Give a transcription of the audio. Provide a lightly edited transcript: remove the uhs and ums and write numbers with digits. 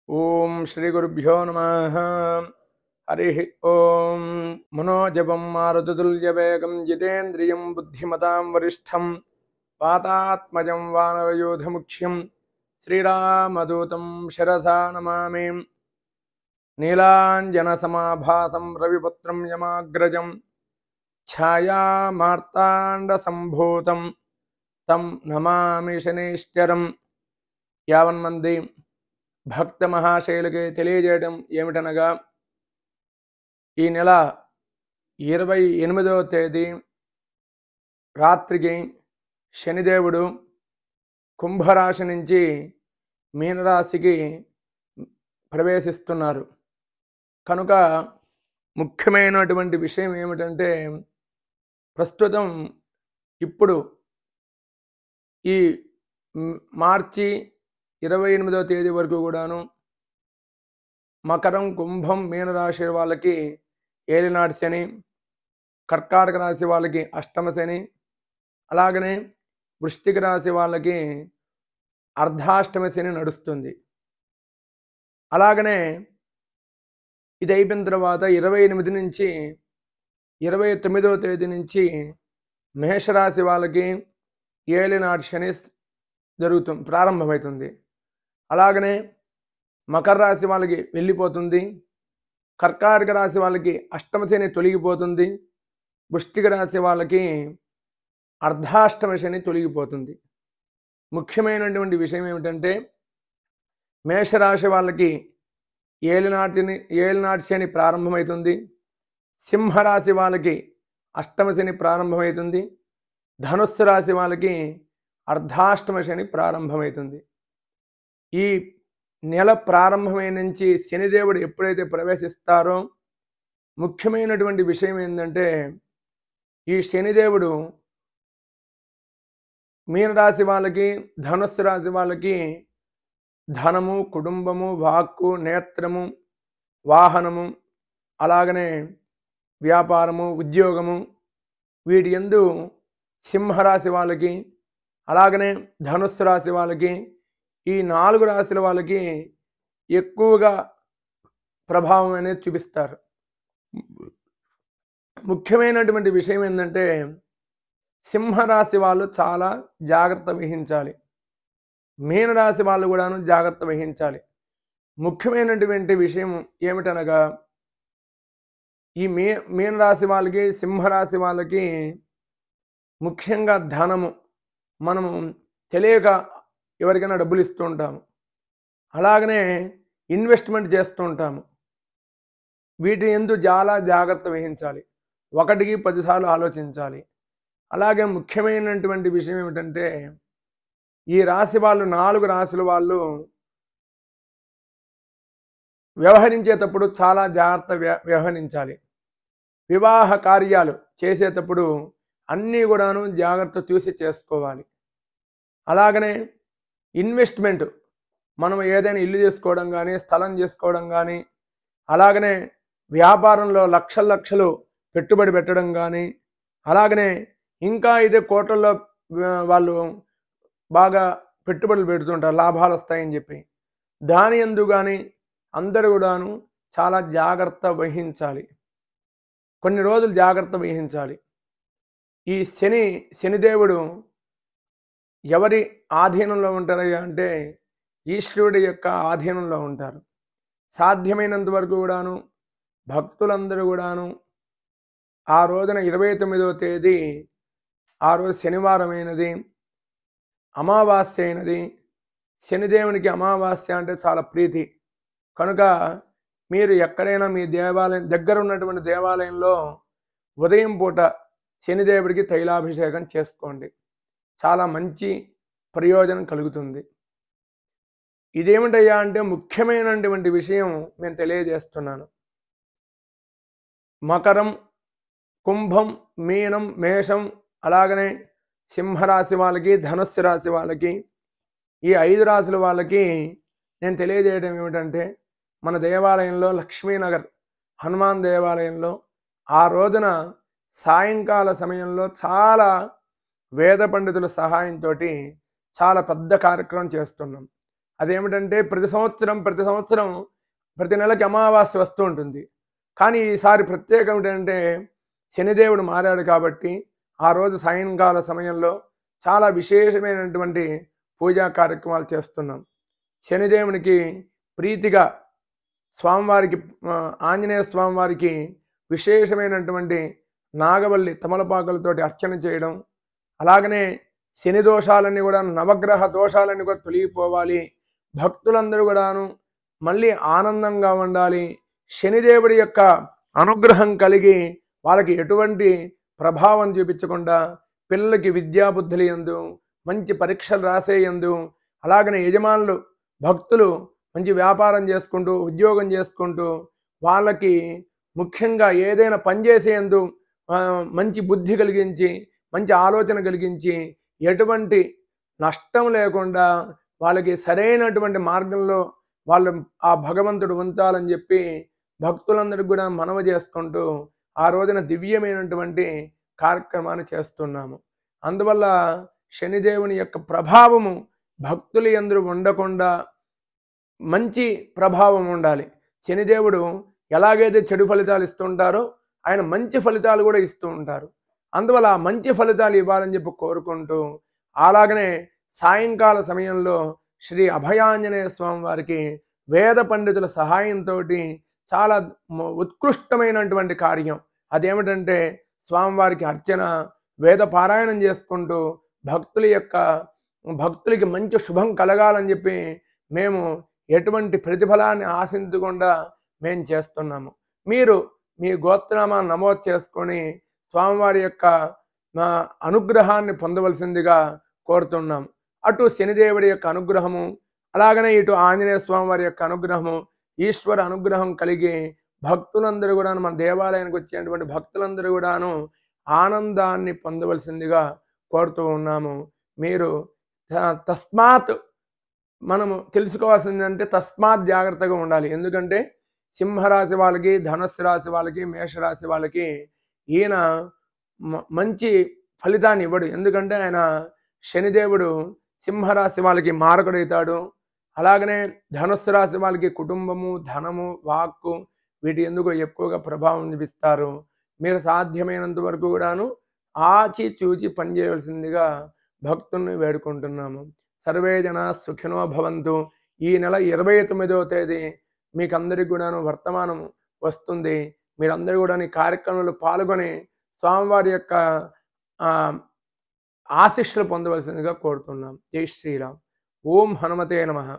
ఓం శ్రీ గురుభ్యో నమః. హరి ఓం. మనోజవం మారుతతుల్యవేగం జితేంద్రియం బుద్ధిమతాం వరిష్టం వాతాత్మజం వానరయోధముఖ్యం శ్రీరామదూతం శిరసా నమామి. నీలాంజనసమాభాసం రవిపుత్రం యమాగ్రజం ఛాయామార్తాండసంభూతం తం నమామి శనైశ్చరం. యావన్మంది భక్త మహాశైలకి తెలియజేయడం ఏమిటనగా, ఈ నెల 28వ తేదీ రాత్రికి శనిదేవుడు కుంభరాశి నుంచి మీనరాశికి ప్రవేశిస్తున్నారు. కనుక ముఖ్యమైనటువంటి విషయం ఏమిటంటే, ప్రస్తుతం ఇప్పుడు ఈ మార్చి 28వ తేదీ వరకు కూడాను మకరం, కుంభం, మీనరాశి వాళ్ళకి ఏలినాటి శని, కర్కాటక రాశి వాళ్ళకి అష్టమ శని, అలాగనే వృశ్చిక రాశి వాళ్ళకి అర్ధాష్టమ శని నడుస్తుంది. అలాగనే ఇది అయిపోయిన తర్వాత 28 నుంచి 29వ తేదీ నుంచి మేషరాశి వాళ్ళకి ఏలినాటి శని ప్రారంభమవుతుంది. అలాగనే మకర రాశి వాళ్ళకి వెళ్ళిపోతుంది. కర్కాటక రాశి వాళ్ళకి అష్టమ శని తొలగిపోతుంది. వృశ్చిక రాశి వాళ్ళకి అర్ధాష్టమ శని తొలగిపోతుంది. ముఖ్యమైనటువంటి విషయం ఏమిటంటే, మేషరాశి వాళ్ళకి ఏలినాటి శని ప్రారంభమవుతుంది. సింహరాశి వాళ్ళకి అష్టమ శని ప్రారంభమవుతుంది. ధనుస్సు రాశి వాళ్ళకి అర్ధాష్టమ శని ప్రారంభమవుతుంది. ఈ నెల ప్రారంభమైన నుంచి శనిదేవుడు ఎప్పుడైతే ప్రవేశిస్తారో, ముఖ్యమైనటువంటి విషయం ఏంటంటే, ఈ శనిదేవుడు మీనరాశి వాళ్ళకి, ధనుస్సు రాశి వాళ్ళకి ధనము, కుటుంబము, వాక్కు, నేత్రము, వాహనము, అలాగనే వ్యాపారము, ఉద్యోగము, వీటి యందు సింహరాశి వాళ్ళకి, అలాగనే ధనుస్సు రాశి వాళ్ళకి, ఈ 4 రాశుల వాళ్ళకి ఎక్కువగా ప్రభావం అనేది చూపిస్తారు. ముఖ్యమైనటువంటి విషయం ఏంటంటే, సింహరాశి వాళ్ళు చాలా జాగ్రత్త వహించాలి. మీనరాశి వాళ్ళు కూడాను జాగ్రత్త వహించాలి. ముఖ్యమైనటువంటి విషయం ఏమిటనగా, ఈ మీనరాశి వాళ్ళకి, సింహరాశి వాళ్ళకి ముఖ్యంగా ధనము, మనము తెలియక ఎవరికైనా డబ్బులు ఇస్తూ ఉంటాము. అలాగనే ఇన్వెస్ట్మెంట్ చేస్తూ ఉంటాము. వీటి యందు చాలా జాగ్రత్త వహించాలి. 1కి 10 సార్లు ఆలోచించాలి. అలాగే ముఖ్యమైనటువంటి విషయం ఏమిటంటే, ఈ రాశి వాళ్ళు, 4 రాశుల వాళ్ళు వ్యవహరించేటప్పుడు చాలా జాగ్రత్త వ్యవహరించాలి. వివాహ కార్యాలు చేసేటప్పుడు అన్నీ కూడాను జాగ్రత్త చూసి చేసుకోవాలి. అలాగనే ఇన్వెస్ట్మెంట్, మనం ఏదైనా ఇల్లు చేసుకోవడం కానీ, స్థలం చేసుకోవడం కానీ, అలాగనే వ్యాపారంలో లక్షలు పెట్టుబడి పెట్టడం కానీ, అలాగనే ఇంకా ఇదే కోట్లలో వాళ్ళు బాగా పెట్టుబడులు పెడుతుంటారు, లాభాలు వస్తాయని చెప్పి. దాని యందు కానీ అందరూ కూడాను చాలా జాగ్రత్త వహించాలి. కొన్ని రోజులు జాగ్రత్త వహించాలి. ఈ శనిదేవుడు ఎవరి ఆధీనంలో ఉంటారయ్యా అంటే, ఈశ్వరుడి యొక్క ఆధీనంలో ఉంటారు. సాధ్యమైనంత వరకు కూడాను భక్తులందరూ కూడాను ఆ రోజున 29వ తేదీ, ఆ రోజు శనివారమైనది, అమావాస్య అయినది. శనిదేవునికి అమావాస్య అంటే చాలా ప్రీతి. కనుక మీరు ఎక్కడైనా మీ దేవాలయం దగ్గర ఉన్నటువంటి దేవాలయంలో ఉదయం పూట శనిదేవుడికి తైలాభిషేకం చేసుకోండి. చాలా మంచి ప్రయోజనం కలుగుతుంది. ఇదేమిటయ్యా అంటే, ముఖ్యమైనటువంటి విషయం నేను తెలియజేస్తున్నాను. మకరం, కుంభం, మీనం, మేషం, అలాగనే సింహరాశి వాళ్ళకి, ధనుస్సు రాశి వాళ్ళకి, ఈ 5 రాశుల వాళ్ళకి నేను తెలియజేయడం ఏమిటంటే, మన దేవాలయంలో లక్ష్మీనగర్ హనుమాన్ దేవాలయంలో ఆ రోజున సాయంకాల సమయంలో చాలా వేద పండితుల సహాయంతో చాలా పెద్ద కార్యక్రమం చేస్తున్నాం. అదేమిటంటే ప్రతి సంవత్సరం ప్రతి నెలకి అమావాస్య వస్తూ ఉంటుంది. కానీ ఈసారి ప్రత్యేకం ఏంటంటే శనిదేవుడు మారాడు కాబట్టి ఆ రోజు సాయంకాల సమయంలో చాలా విశేషమైనటువంటి పూజా కార్యక్రమాలు చేస్తున్నాం. శనిదేవునికి ప్రీతిగా స్వామివారికి ఆంజనేయ స్వామివారికి విశేషమైనటువంటి నాగవల్లి తమలపాకులతోటి అర్చన చేయడం, అలాగనే శని దోషాలన్నీ కూడా నవగ్రహ దోషాలన్నీ కూడా తొలగిపోవాలి, భక్తులందరూ కూడాను మళ్ళీ ఆనందంగా ఉండాలి, శనిదేవుడి యొక్క అనుగ్రహం కలిగి వాళ్ళకి ఎటువంటి ప్రభావం చూపించకుండా పిల్లలకి విద్యాబుద్ధులు యందు మంచి పరీక్షలు రాసేయందు, అలాగనే యజమానులు భక్తులు మంచి వ్యాపారం చేసుకుంటూ ఉద్యోగం చేసుకుంటూ వాళ్ళకి ముఖ్యంగా ఏదైనా పని చేసేందు మంచి బుద్ధి కలిగించి మంచి ఆలోచన కలిగించి ఎటువంటి నష్టం లేకుండా వాళ్ళకి సరైనటువంటి మార్గంలో వాళ్ళు ఆ భగవంతుడు ఉంచాలని చెప్పి భక్తులందరికీ కూడా మనవి చేసుకుంటూ ఆ రోజున దివ్యమైనటువంటి కార్యక్రమాన్ని చేస్తున్నాము. అందువల్ల శనిదేవుని యొక్క ప్రభావము భక్తులు యందు ఉండకుండా మంచి ప్రభావం ఉండాలి. శనిదేవుడు ఎలాగైతే చెడు ఫలితాలు ఇస్తుంటారో ఆయన మంచి ఫలితాలు కూడా ఇస్తూ ఉంటారు. అందువల్ల ఆ మంచి ఫలితాలు ఇవ్వాలని చెప్పి కోరుకుంటూ అలాగనే సాయంకాల సమయంలో శ్రీ అభయాంజనేయ స్వామి వారికి వేద పండితుల సహాయంతో చాలా ఉత్కృష్టమైనటువంటి కార్యం అదేమిటంటే స్వామివారికి అర్చన వేద పారాయణం చేసుకుంటూ భక్తులకి మంచి శుభం కలగాలని చెప్పి మేము ఎటువంటి ప్రతిఫలాన్ని ఆశించకుండా మేము చేస్తున్నాము. మీరు మీ గోత్రనామాన్ని నమోదు చేసుకొని స్వామివారి యొక్క అనుగ్రహాన్ని పొందవలసిందిగా కోరుతున్నాము. అటు శనిదేవుడి యొక్క అనుగ్రహము, అలాగనే ఇటు ఆంజనేయ స్వామి వారి యొక్క అనుగ్రహము, ఈశ్వర అనుగ్రహం కలిగి భక్తులందరూ కూడా మన దేవాలయానికి వచ్చేటువంటి భక్తులందరూ కూడాను ఆనందాన్ని పొందవలసిందిగా కోరుతూ ఉన్నాము. మీరు తస్మాత్ మనము తెలుసుకోవాల్సిందంటే తస్మాత్ జాగ్రత్తగా ఉండాలి. ఎందుకంటే సింహరాశి వాళ్ళకి, ధనుస్సు రాశి వాళ్ళకి, మేషరాశి వాళ్ళకి ఈయన మంచి ఫలితాన్ని ఇవ్వడు. ఎందుకంటే ఆయన శనిదేవుడు సింహరాశి వాళ్ళకి మారకుడవుతాడు. అలాగనే ధనుస్సు రాశి వాళ్ళకి కుటుంబము, ధనము, వాక్కు వీటి ఎందుకు ఎక్కువగా ప్రభావం చూపిస్తారు. మీరు సాధ్యమైనంత వరకు కూడాను ఆచి చూచి పనిచేయవలసిందిగా భక్తుల్ని వేడుకుంటున్నాము. సర్వే జనా సుఖినో భవంతు. ఈ నెల 29వ తేదీ మీకు అందరికి కూడాను వర్తమానం వస్తుంది. మీరందరూ కూడా ఈ కార్యక్రమంలో పాల్గొని స్వామివారి యొక్క ఆశీస్సులు పొందవలసిందిగా కోరుతున్నాం. జై శ్రీరామ్. ఓం హనుమతే నమః.